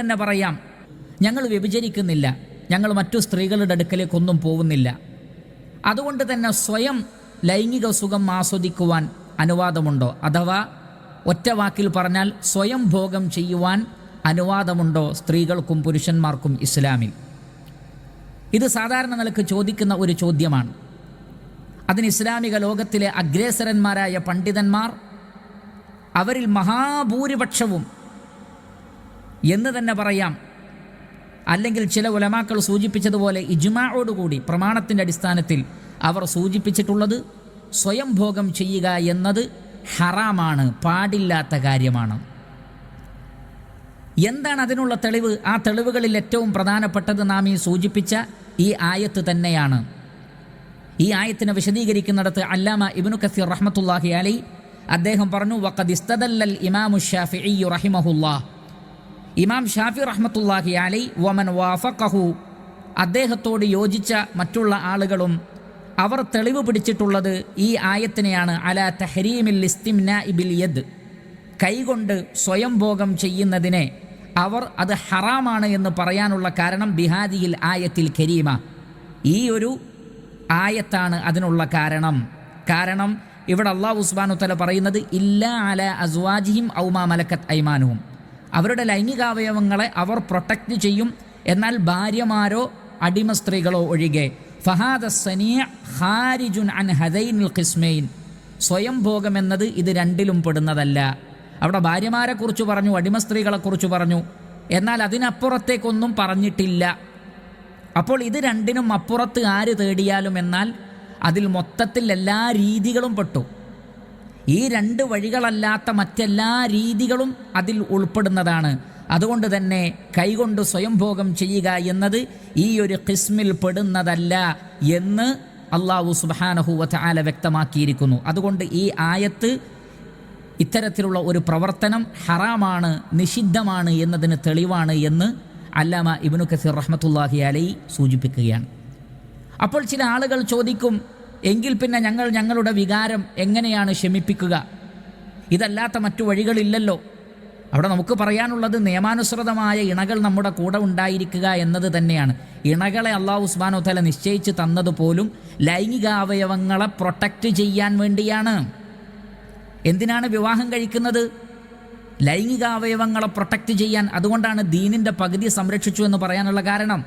തന്നെ പറയാം, ഞങ്ങൾ വ്യഭിചരിക്കുന്നില്ല, ഞങ്ങൾ മറ്റു സ്ത്രീകളുടെ അടുക്കലേക്കൊന്നും പോകുന്നില്ല. അതുകൊണ്ട് തന്നെ സ്വയം ലൈംഗിക സുഖം ആസ്വദിക്കുവാൻ അനുവാദമുണ്ടോ? അഥവാ ഒറ്റ വാക്കിൽ പറഞ്ഞാൽ സ്വയം ഭോഗം ചെയ്യുവാൻ അനുവാദമുണ്ടോ സ്ത്രീകൾക്കും പുരുഷന്മാർക്കും ഇസ്ലാമിൽ? ഇത് സാധാരണ നിലക്ക് ചോദിക്കുന്ന ഒരു ചോദ്യമാണ്. അതിന് ഇസ്ലാമിക ലോകത്തിലെ അഗ്രേസരന്മാരായ പണ്ഡിതന്മാർ, അവരിൽ മഹാഭൂരിപക്ഷവും എന്ന് തന്നെ പറയാം, അല്ലെങ്കിൽ ചില ഉലമാക്കൾ സൂചിപ്പിച്ചതുപോലെ ഇജ്മാഅോടുകൂടി പ്രമാണത്തിൻ്റെ അടിസ്ഥാനത്തിൽ അവർ സൂചിപ്പിച്ചിട്ടുള്ളത് സ്വയം ഭോഗം ചെയ്യുക എന്നത് ഹറാമാണ്, പാടില്ലാത്ത കാര്യമാണ്. എന്താണ് അതിനുള്ള തെളിവ്? ആ തെളിവുകളിൽ ഏറ്റവും പ്രധാനപ്പെട്ടത് നാം ഈ സൂചിപ്പിച്ച ഈ ആയത്ത് തന്നെയാണ്. ഈ ആയത്തിനെ വിശദീകരിക്കുന്നിടത്ത് അല്ലാമ ഇബ്നു കസീർ റഹ്മത്തുള്ളാഹി അലൈഹി അദ്ദേഹം പറഞ്ഞു, വഖദ് ഇസ്തദല്ലൽ ഇമാമു ശാഫിഈ റഹിമഹുല്ലാഹ്, ഇമാം ഷാഫി റഹ്മത്തുള്ളാഹി അലൈഹി വമൻ വാഫഖഹു, അദ്ദേഹത്തോട് യോജിച്ച മറ്റുള്ള ആളുകളും അവർ തെളിവ് പിടിച്ചിട്ടുള്ളത് ഈ ആയത്തിനെയാണ്. അലാ തഹരീമിൽ ഇസ്തിംനാഇ ബിൽ യദ്, കൈകൊണ്ട് സ്വയം ഭോഗം ചെയ്യുന്നതിനെ അവർ അത് ഹറാമാണ് എന്ന് പറയാനുള്ള കാരണം ബിഹാദിയിൽ ആയത്തിൽ കരീമ, ഈ ഒരു ആയത്താണ് അതിനുള്ള കാരണം. കാരണം ഇവിടെ അല്ലാഹു സുബ്ഹാനഹു വതആല പറയുന്നത് ഇല്ലാ അലാ അസ്വാജിഹിം ഔ മാ മലക്കത് ഐമാനുഹും, അവരുടെ ലൈംഗികാവയവങ്ങളെ അവർ പ്രൊട്ടക്റ്റ് ചെയ്യും, എന്നാൽ ഭാര്യമാരോ അടിമ സ്ത്രീകളോ ഒഴികെ. ഫഹാദ സനീഅ ഖാരിജുൻ അൻ ഹദൈനിൽ ഖിസ്മൈൻ, സ്വയം ഭോഗം എന്നത് ഇത് രണ്ടിലും പെടുന്നതല്ല. അവിടെ ഭാര്യമാരെക്കുറിച്ച് പറഞ്ഞു, അടിമ സ്ത്രീകളെക്കുറിച്ച് പറഞ്ഞു, എന്നാൽ അതിനപ്പുറത്തേക്കൊന്നും പറഞ്ഞിട്ടില്ല. അപ്പോൾ ഇത് രണ്ടിനും അപ്പുറത്ത് ആര് തേടിയാലും എന്നാൽ അതിൽ മൊത്തത്തിൽ എല്ലാ രീതികളും പെട്ടു. ഈ രണ്ട് വഴികളല്ലാത്ത മറ്റെല്ലാ രീതികളും അതിൽ ഉൾപ്പെടുന്നതാണ്. അതുകൊണ്ട് തന്നെ കൈകൊണ്ട് സ്വയം ഭോഗം ചെയ്യുക എന്നത് ഈ ഒരു ഖിസ്മിൽ പെടുന്നതല്ല എന്ന് അല്ലാഹു സുബ്ഹാനഹു വ തആല വ്യക്തമാക്കിയിരിക്കുന്നു. അതുകൊണ്ട് ഈ ആയത്ത് ഇത്തരത്തിലുള്ള ഒരു പ്രവർത്തനം ഹറാമാണ്, നിഷിദ്ധമാണ് എന്നതിന് തെളിവാണ് എന്ന് അല്ലാമ ഇബ്നു കസീർ റഹ്മത്തുള്ളാഹി അലൈഹി സൂചിപ്പിക്കുകയാണ്. അപ്പോൾ ചില ആളുകൾ ചോദിക്കും, എങ്കിൽ പിന്നെ ഞങ്ങൾ ഞങ്ങളുടെ വികാരം എങ്ങനെയാണ് ശമിപ്പിക്കുക? ഇതല്ലാത്ത മറ്റു വഴികളില്ലല്ലോ. അവിടെ നമുക്ക് പറയാനുള്ളത് നിയമാനുസൃതമായ ഇണകൾ നമ്മുടെ കൂടെ ഉണ്ടായിരിക്കുക എന്നത് തന്നെയാണ്. ഇണകളെ അല്ലാഹു സുബ്ഹാനഹു വ തആല നിശ്ചയിച്ച് തന്നതുപോലും ലൈംഗികാവയവങ്ങളെ പ്രൊട്ടക്റ്റ് ചെയ്യാൻ വേണ്ടിയാണ്. എന്തിനാണ് വിവാഹം കഴിക്കുന്നത്? ലൈംഗികാവയവങ്ങളെ പ്രൊട്ടക്റ്റ് ചെയ്യാൻ. അതുകൊണ്ടാണ് ദീനിൻ്റെ പകുതി സംരക്ഷിച്ചു എന്ന് പറയാനുള്ള കാരണം.